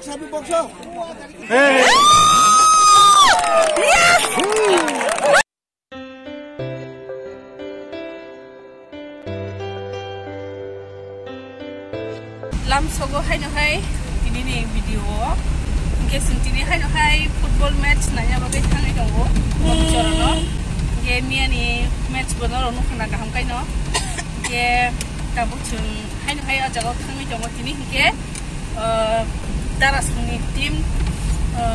Lam sogo hai no hai ini nih video ke sintini hai no hai football match nanya bagai tangai dong bicara no ke mia nih match benar ono kena kaham kai no ke kamu cun hai no hai aja kau tangai dong ini ke daras ni tim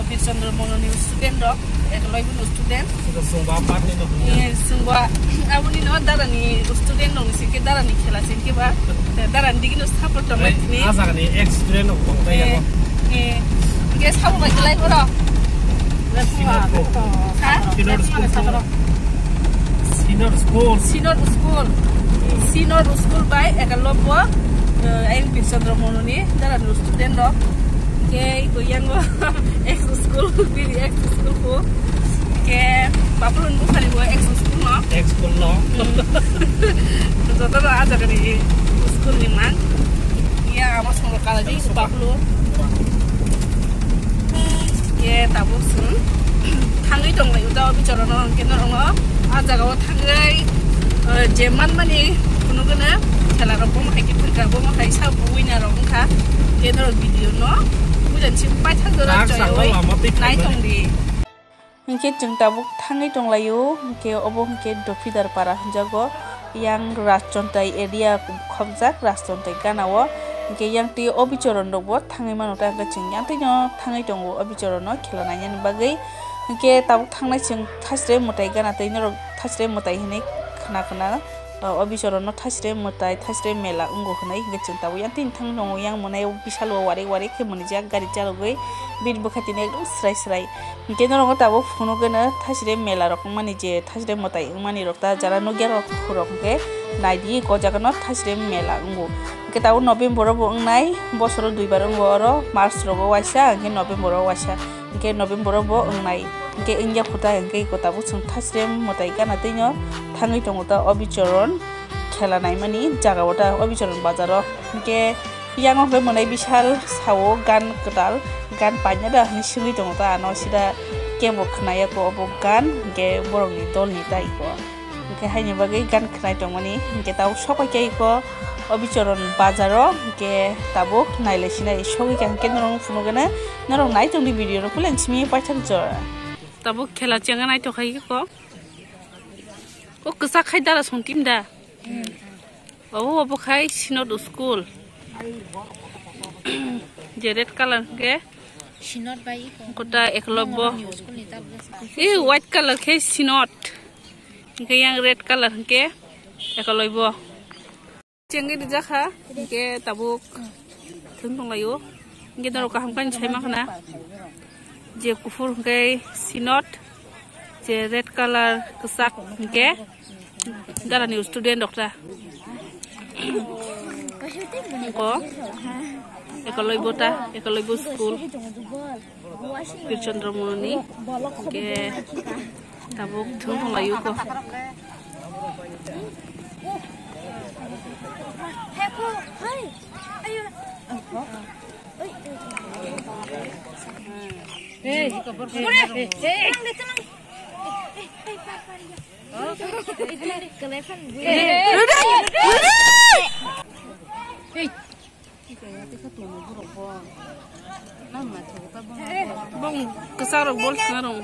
Birchandra Mononi student dok ekoloi pun student sungguh apa nih no sungguh aku nih no darah nih student dong sih ke darah nih kelas ini bah darah dikit support dong ini asa nih ex student dong bang ya kok guys kamu lagi live bro Sinor school by ekalopo aing Birchandra Mononi darah nih student dok ke itu yang ex school ko ke bapulun bukan ibu ex school no terus ada kan di school ni man ya amas mau kalah di bapulun ke tabuk sun tangi dong lah udah bicara no kita orang ada kau tangi jeman mani kuno kena kalau orang mau kayak gitu kalau mau kayak sabu winner orang kah kita video no dan simpai tanggerang joy naik dong di mungkin jeng tabuk tangi dong layu mungkin obo mungkin dopidar para jago yang rascontai area komzak rascontai ganawo mungkin yang ti obicoron dobo tangi manota yang kecing yang ti nyo tangi dong obicoron no kelananya bagai mungkin tabuk tangi jeng tasre mutai gana ti nyo tasre mutai ini kena obicoron no tasre mutai tasre mela ungu kena kecing tabu yang ti tang dong yang munai bisal wari ke munijak gari jalo gue bir bukati nek serai mungkin orang tabu funo gana tasre mela rok mani je tasre mutai mani rok ta jara no ger rok ke naidi ko jaga no tasre mela ungu kita tahu November bo ngai bosoro 2 bar ungu oro March rogo wasa ke November wasa ke November bo ngai ke India puta ke ko tabu sung tasre mutai gana tinyo tangi dong ta obicoron খেলা নাই মানি জায়গা ওটা অবিচরণ বাজারও কে yang oke mulai bisal sawo gan kedal gan panya dah ni suri dong ta no sida ke bo khnaya ko bo gan ke borong ni dol ni tai ko ke hanya bagai gan khnai dong mani ke tahu sokai ke ko obicoron bazaro ke tabu naile sina sokai kan ke norong funo gana norong nai tong di video ro pulen simi paitan jor tabu khela chenga nai to khai ko o kesa khai dara sontim da oh apa kai sinod school red color ke sinod bai kota eklobo white color ke sinod ke yang red color ke eklobo cengge dijaka ke tabuk thung layu ke daro kaham kan chai makna je kufur ke sinod je red color kesak ke dara new student dokter ko ekoloibo school Birchandra Mononi ke tabuk thung layu ko bong kesarok bol senarong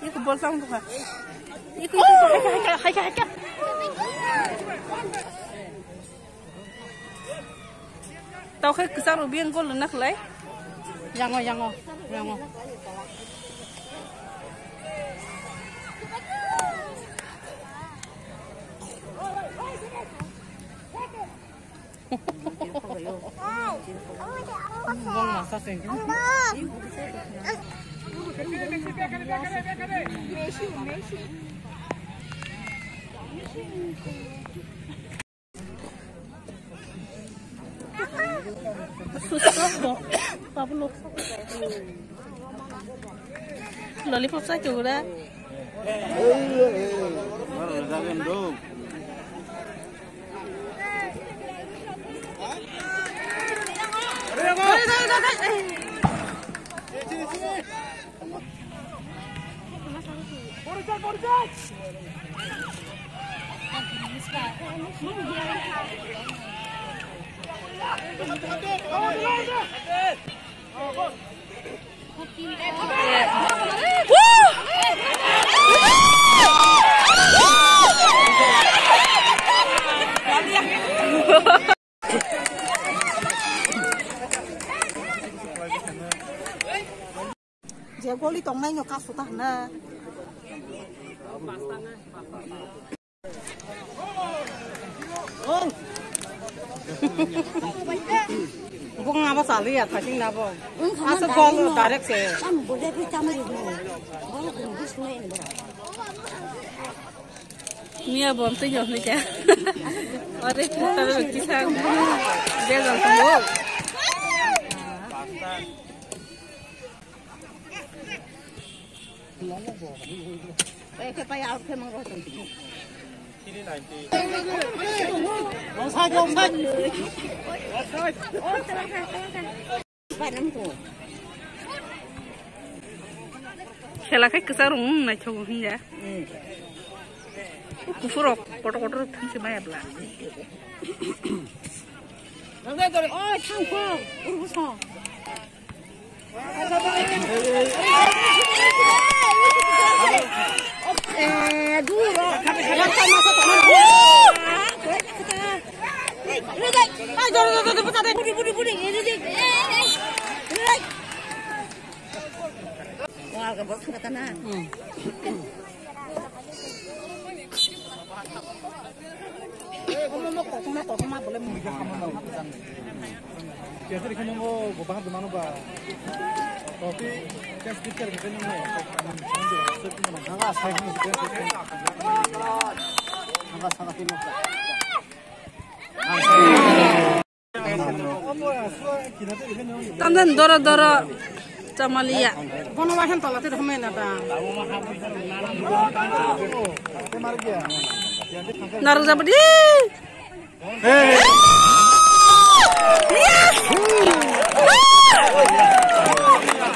Iku bol sang tuh. Iku hai. Tao khai kesar ubiang gol nak lai. Yango. Bong masa sengki. Lollipop sa chura. Dia goli tong nai nyo kasu tah na. Bukan apa salah ya, kasih nabo. Asal gol direct se. Am boleh pun cuma itu. Boleh pun bisa ni. Nia bom tu jauh ni je. Orang kita tu kisah dia dalam tembok. Kita ya outfit mengrot tu. Kela kai kesarung na coba hinja. Kufurok, kotor-kotor tangsi maya belah. Oh, tangkap, urus. Dulu. Budi. Wah, kebos kata na. Biasa di kanyang ko bahan dumano ba? Tapi kas dikar di kanyang mo. Hanga saya ni hanga sangat ini. Tandan dora camalia. Kono wahan tola tu dah main ada. Naruh zabdi.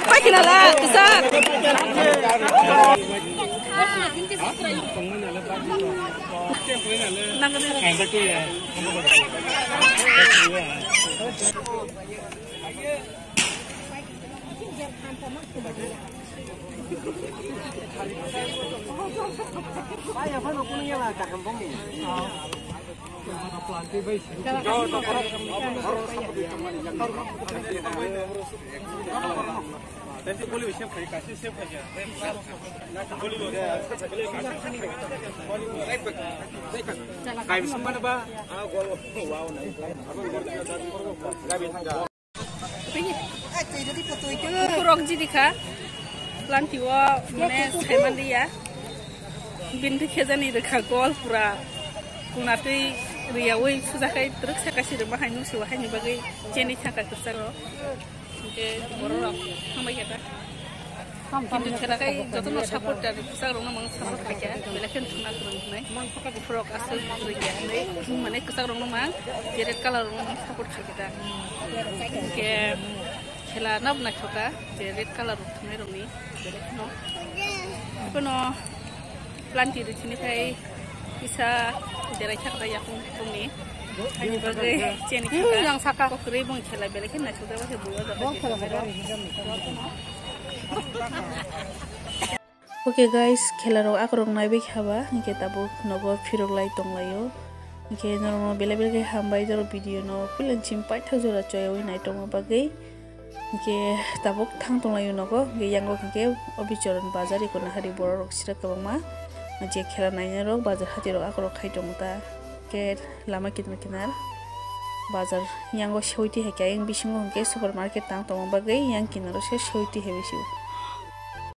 Pakai nala, besar. Kurang jadi kah? Lantiwa mana semen dia, bintik kezani dekah gol pura, kunati riawi sudah kai terus saya kasih rumah hanya sewa hanya bagi jenis cakap besar loh, ke borok sama kita. Kintu cara kai jatuh no support dari besar orang mang support aja, belakan tunas terus naik, kurang asal kerja naik, mana besar orang mang, jadi kalau orang support kita, ke Kela nab nak coba, jadi kalau rumah ini, jadi kono planti di sini saya bisa jadi cakap ya kumi, hanya bagai jenis Yang saka. kok ribung kela belakin nak coba saya buat. Oke guys, kela ro aku rong naik haba, kita bu nogo firok lay tong layo, kita normal bela-bela ke hambai jaro video no, pulen cimpai thau jora coy win naik tong bagai. Ke tabuk thang tong layu nogo ge yango ke obichoron bazar ikon hari borok sira kabama je khela naina rok bazar hati rok akorok khai tong ta ke lama kinar bazar yango sheuti hekya yang bisingo hingke supermarket tang tong bagay yang kinaro se sheuti hebisiu.